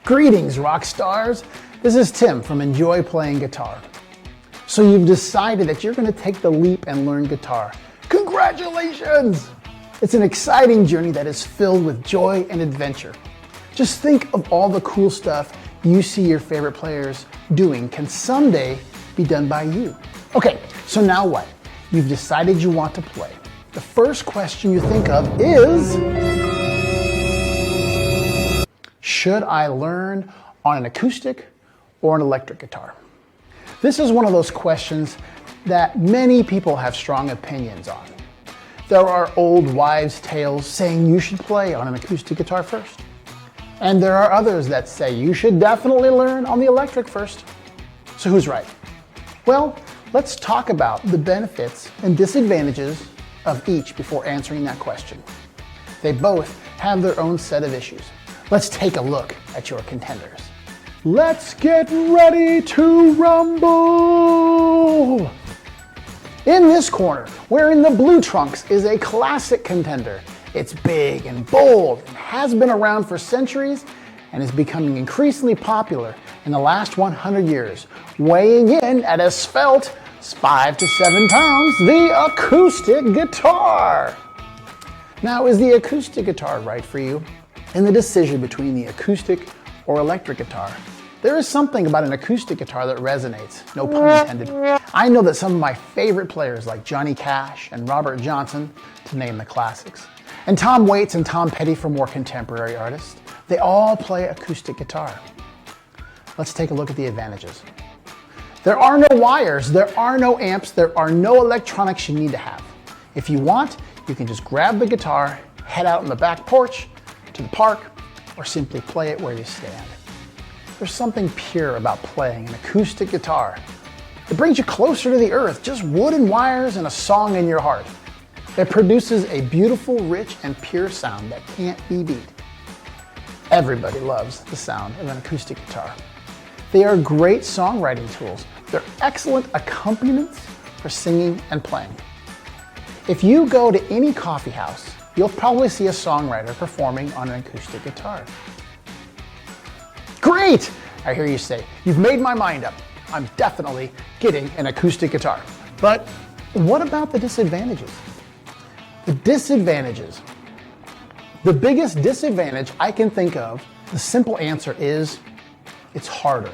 Greetings, rock stars. This is Tim from Enjoy Playing Guitar. So you've decided that you're going to take the leap and learn guitar. Congratulations! It's an exciting journey that is filled with joy and adventure. Just think of all the cool stuff you see your favorite players doing can someday be done by you. Okay, so now what? You've decided you want to play. The first question you think of is, should I learn on an acoustic or an electric guitar? This is one of those questions that many people have strong opinions on. There are old wives' tales saying you should play on an acoustic guitar first. And there are others that say you should definitely learn on the electric first. So who's right? Well, let's talk about the benefits and disadvantages of each before answering that question. They both have their own set of issues. Let's take a look at your contenders. Let's get ready to rumble! In this corner, wearing the blue trunks, is a classic contender. It's big and bold and has been around for centuries and is becoming increasingly popular in the last 100 years. Weighing in at a svelte 5 to 7 pounds, the acoustic guitar. Now, is the acoustic guitar right for you? In the decision between the acoustic or electric guitar, there is something about an acoustic guitar that resonates, no pun intended. I know that some of my favorite players like Johnny Cash and Robert Johnson, to name the classics, and Tom Waits and Tom Petty for more contemporary artists, they all play acoustic guitar. Let's take a look at the advantages. There are no wires, there are no amps, there are no electronics you need to have. If you want, you can just grab the guitar, head out on the back porch, to the park, or simply play it where you stand. There's something pure about playing an acoustic guitar. It brings you closer to the earth, just wood and wires and a song in your heart. It produces a beautiful, rich, and pure sound that can't be beat. Everybody loves the sound of an acoustic guitar. They are great songwriting tools. They're excellent accompaniments for singing and playing. If you go to any coffee house, you'll probably see a songwriter performing on an acoustic guitar. Great! I hear you say, you've made my mind up. I'm definitely getting an acoustic guitar. But what about the disadvantages? The disadvantages. The biggest disadvantage I can think of, the simple answer is, it's harder.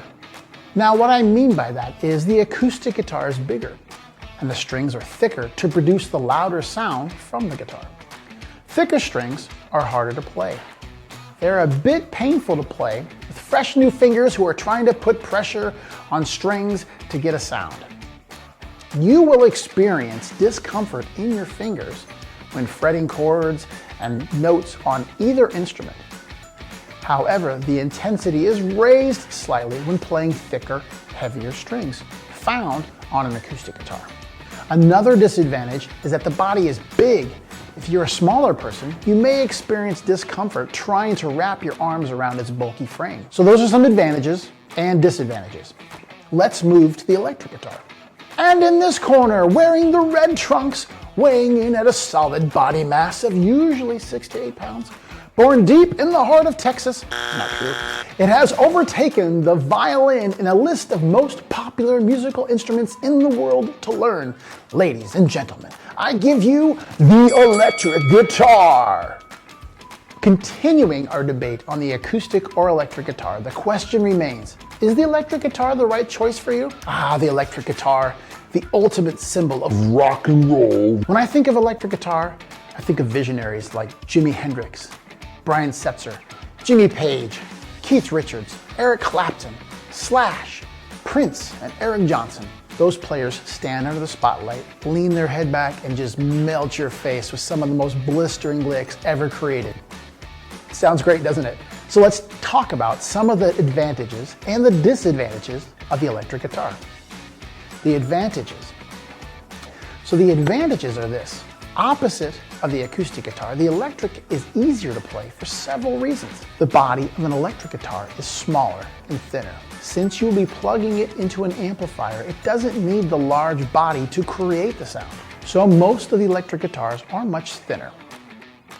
Now, what I mean by that is the acoustic guitar is bigger and the strings are thicker to produce the louder sound from the guitar. Thicker strings are harder to play. They're a bit painful to play with fresh new fingers who are trying to put pressure on strings to get a sound. You will experience discomfort in your fingers when fretting chords and notes on either instrument. However, the intensity is raised slightly when playing thicker, heavier strings found on an acoustic guitar. Another disadvantage is that the body is big. If you're a smaller person, you may experience discomfort trying to wrap your arms around its bulky frame. So those are some advantages and disadvantages. Let's move to the electric guitar. And in this corner, wearing the red trunks, weighing in at a solid body mass of usually 6 to 8 pounds, born deep in the heart of Texas, not true, it has overtaken the violin in a list of most popular musical instruments in the world to learn. Ladies and gentlemen, I give you the electric guitar. Continuing our debate on the acoustic or electric guitar, the question remains, is the electric guitar the right choice for you? The electric guitar, the ultimate symbol of rock and roll. When I think of electric guitar, I think of visionaries like Jimi Hendrix, Brian Setzer, Jimmy Page, Keith Richards, Eric Clapton, Slash, Prince, and Eric Johnson. Those players stand under the spotlight, lean their head back, and just melt your face with some of the most blistering licks ever created. Sounds great, doesn't it? So let's talk about some of the advantages and the disadvantages of the electric guitar. The advantages. So the advantages are this. Opposite of the acoustic guitar, the electric is easier to play for several reasons. The body of an electric guitar is smaller and thinner. Since you'll be plugging it into an amplifier, it doesn't need the large body to create the sound. So most of the electric guitars are much thinner.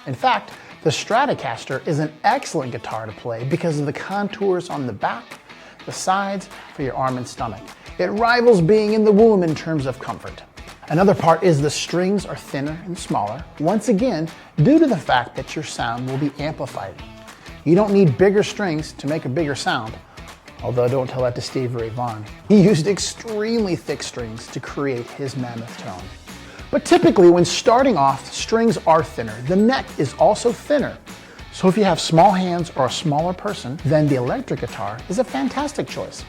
In fact, The Stratocaster is an excellent guitar to play because of the contours on the back, the sides for your arm and stomach. It rivals being in the womb in terms of comfort. Another part is the strings are thinner and smaller, once again, due to the fact that your sound will be amplified. You don't need bigger strings to make a bigger sound, although don't tell that to Stevie Ray Vaughan. He used extremely thick strings to create his mammoth tone. But typically when starting off, strings are thinner. The neck is also thinner. So if you have small hands or a smaller person, then the electric guitar is a fantastic choice.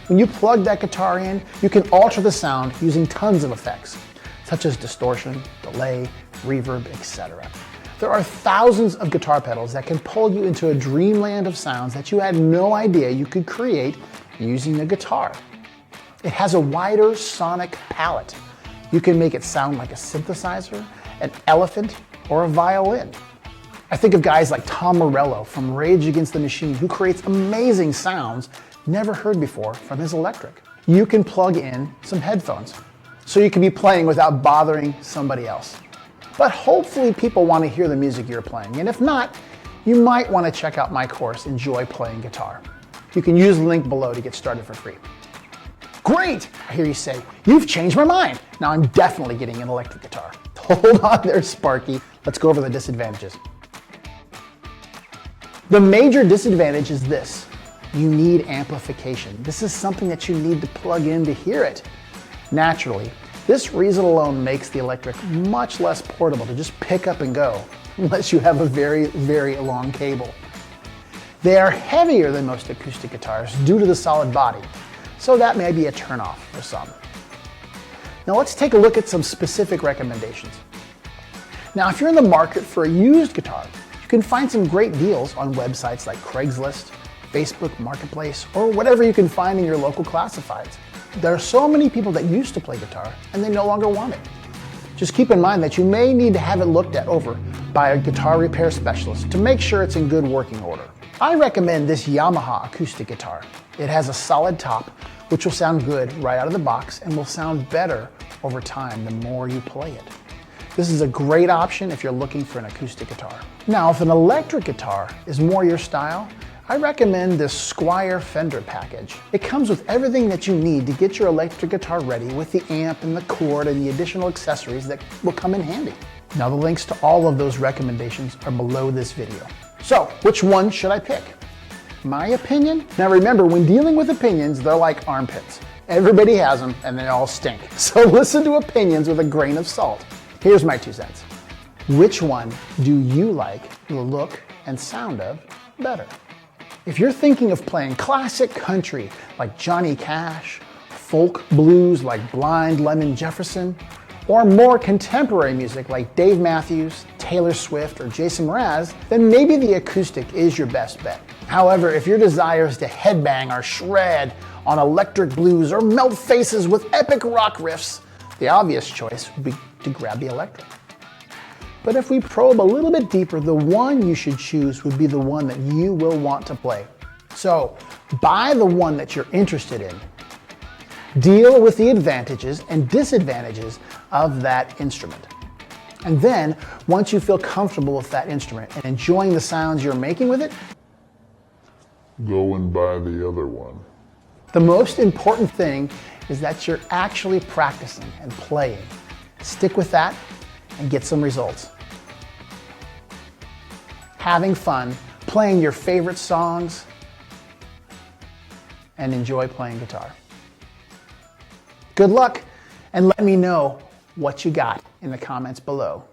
When you plug that guitar in, you can alter the sound using tons of effects, such as distortion, delay, reverb, etc. There are thousands of guitar pedals that can pull you into a dreamland of sounds that you had no idea you could create using a guitar. It has a wider sonic palette. You can make it sound like a synthesizer, an elephant, or a violin. I think of guys like Tom Morello from Rage Against the Machine, who creates amazing sounds never heard before from his electric. You can plug in some headphones, so you can be playing without bothering somebody else. But hopefully people want to hear the music you're playing, and if not, you might want to check out my course, Enjoy Playing Guitar. You can use the link below to get started for free. Great! I hear you say, you've changed my mind. Now I'm definitely getting an electric guitar. Hold on there, Sparky. Let's go over the disadvantages. The major disadvantage is this. You need amplification. This is something that you need to plug in to hear it. Naturally, this reason alone makes the electric much less portable to just pick up and go, unless you have a very, very long cable. They are heavier than most acoustic guitars due to the solid body, so that may be a turnoff for some. Now let's take a look at some specific recommendations. Now if you're in the market for a used guitar, you can find some great deals on websites like Craigslist, Facebook Marketplace, or whatever you can find in your local classifieds. There are so many people that used to play guitar and they no longer want it. Just keep in mind that you may need to have it looked at over by a guitar repair specialist to make sure it's in good working order. I recommend this Yamaha acoustic guitar. It has a solid top, which will sound good right out of the box and will sound better over time the more you play it. This is a great option if you're looking for an acoustic guitar. Now, if an electric guitar is more your style, I recommend this Squier Fender package. It comes with everything that you need to get your electric guitar ready with the amp and the cord and the additional accessories that will come in handy. Now the links to all of those recommendations are below this video. So, which one should I pick? My opinion? Now remember, when dealing with opinions, they're like armpits. Everybody has them and they all stink. So listen to opinions with a grain of salt. Here's my 2 cents. Which one do you like the look and sound of better? If you're thinking of playing classic country like Johnny Cash, folk blues like Blind Lemon Jefferson, or more contemporary music like Dave Matthews, Taylor Swift, or Jason Mraz, then maybe the acoustic is your best bet. However, if your desire is to headbang or shred on electric blues or melt faces with epic rock riffs, the obvious choice would be to grab the electric. But if we probe a little bit deeper, the one you should choose would be the one that you will want to play. So buy the one that you're interested in. Deal with the advantages and disadvantages of that instrument. And then, once you feel comfortable with that instrument and enjoying the sounds you're making with it, go and buy the other one. The most important thing is that you're actually practicing and playing. Stick with that and get some results. Having fun, playing your favorite songs, and enjoy playing guitar. Good luck, and let me know what you got in the comments below.